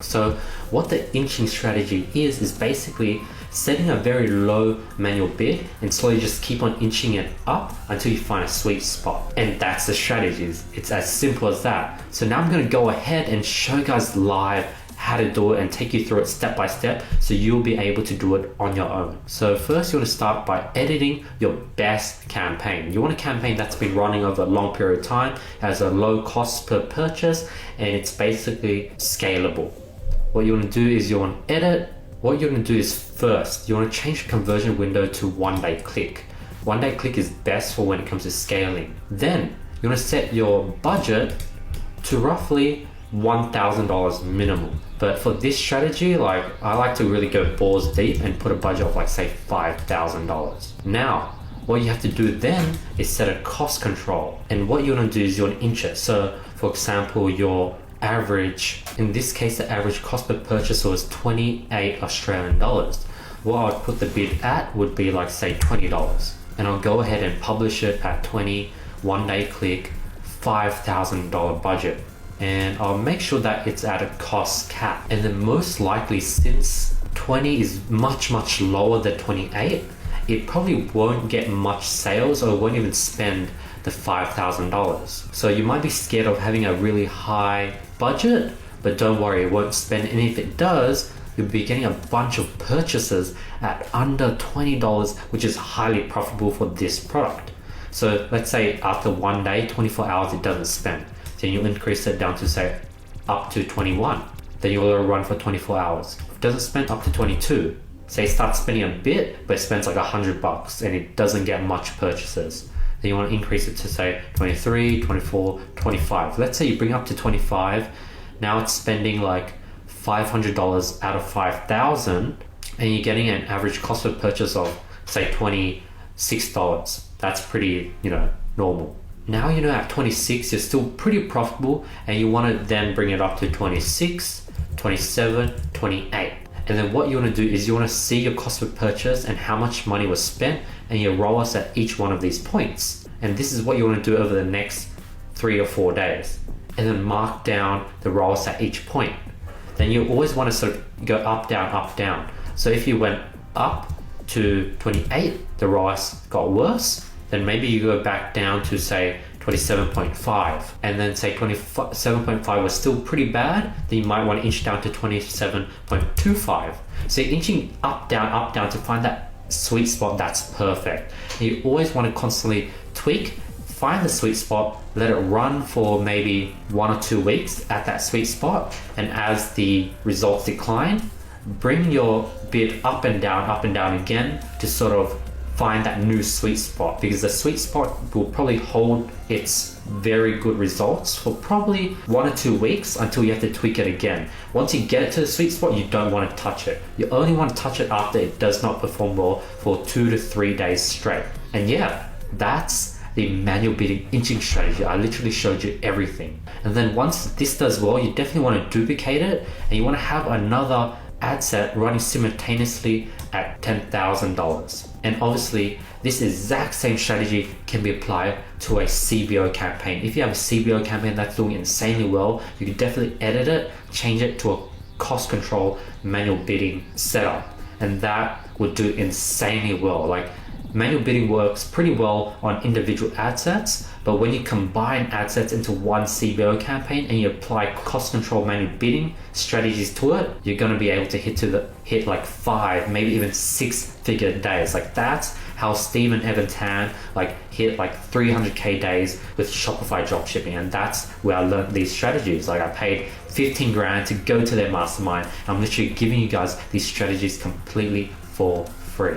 So what the inching strategy is basically setting a very low manual bid and slowly just keep on inching it up until you find a sweet spot. And that's the strategy. It's as simple as that. So now I'm going to go ahead and show you guys live how to do it and take you through it step by step so you'll be able to do it on your own. So first you want to start by editing your best campaign. You want a campaign that's been running over a long period of time, has a low cost per purchase, and it's basically scalable. What you want to do is you want to edit. What you're going to do is first, you want to change the conversion window to 1 day click. 1 day click is best for when it comes to scaling. Then you want to set your budget to roughly $1,000 minimum. But for this strategy, I like to really go balls deep and put a budget of say $5,000. Now, what you have to do then is set a cost control. And what you want to do is you want to inch it. So for example, your average, in this case, the average cost per purchase was 28 Australian dollars. What I would put the bid at would be say $20. And I'll go ahead and publish it at 20, 1 day click, $5,000 budget. And I'll make sure that it's at a cost cap. And then most likely, since 20 is much lower than 28, it probably won't get much sales or won't even spend the $5,000. So you might be scared of having a really high budget, but don't worry, it won't spend. And if it does, you'll be getting a bunch of purchases at under $20, which is highly profitable for this product. So let's say after 1 day, 24 hours, it doesn't spend. Then you'll increase it down to say up to 21. Then you'll run for 24 hours. If it doesn't spend, up to 22. Say it starts spending a bit, but it spends $100 and it doesn't get much purchases. Then you want to increase it to say 23, 24, 25. Let's say you bring it up to 25. Now it's spending $500 out of 5,000 and you're getting an average cost of purchase of say $26. That's pretty, normal. Now at 26, you're still pretty profitable and you want to then bring it up to 26, 27, 28. And then what you want to do is you want to see your cost of purchase and how much money was spent and your ROAS at each one of these points. And this is what you want to do over the next 3 or 4 days. And then mark down the ROAS at each point. Then you always want to sort of go up, down, up, down. So if you went up to 28, the ROAS got worse, then maybe you go back down to say 27.5, and then say 27.5 was still pretty bad, then you might want to inch down to 27.25. So you're inching up, down to find that sweet spot that's perfect. And you always want to constantly tweak, find the sweet spot, let it run for maybe 1 or 2 weeks at that sweet spot, and as the results decline, bring your bid up and down again to sort of find that new sweet spot, because the sweet spot will probably hold its very good results for probably 1 or 2 weeks until you have to tweak it again. Once you get it to the sweet spot, you don't want to touch it. You only want to touch it after it does not perform well for 2 to 3 days straight. And yeah, that's the manual bidding inching strategy. I literally showed you everything. And then once this does well, you definitely want to duplicate it and you want to have another ad set running simultaneously at $10,000. And obviously this exact same strategy can be applied to a CBO campaign. If you have a CBO campaign that's doing insanely well, you can definitely edit it, change it to a cost control manual bidding setup, and that would do insanely well. Manual bidding works pretty well on individual ad sets, but when you combine ad sets into one CBO campaign and you apply cost control manual bidding strategies to it, you're going to be able to hit 5, maybe even 6-figure days. That's how Steve and Evan Tan hit 300k days with Shopify dropshipping, and that's where I learned these strategies. I paid 15 grand to go to their mastermind. I'm literally giving you guys these strategies completely for free.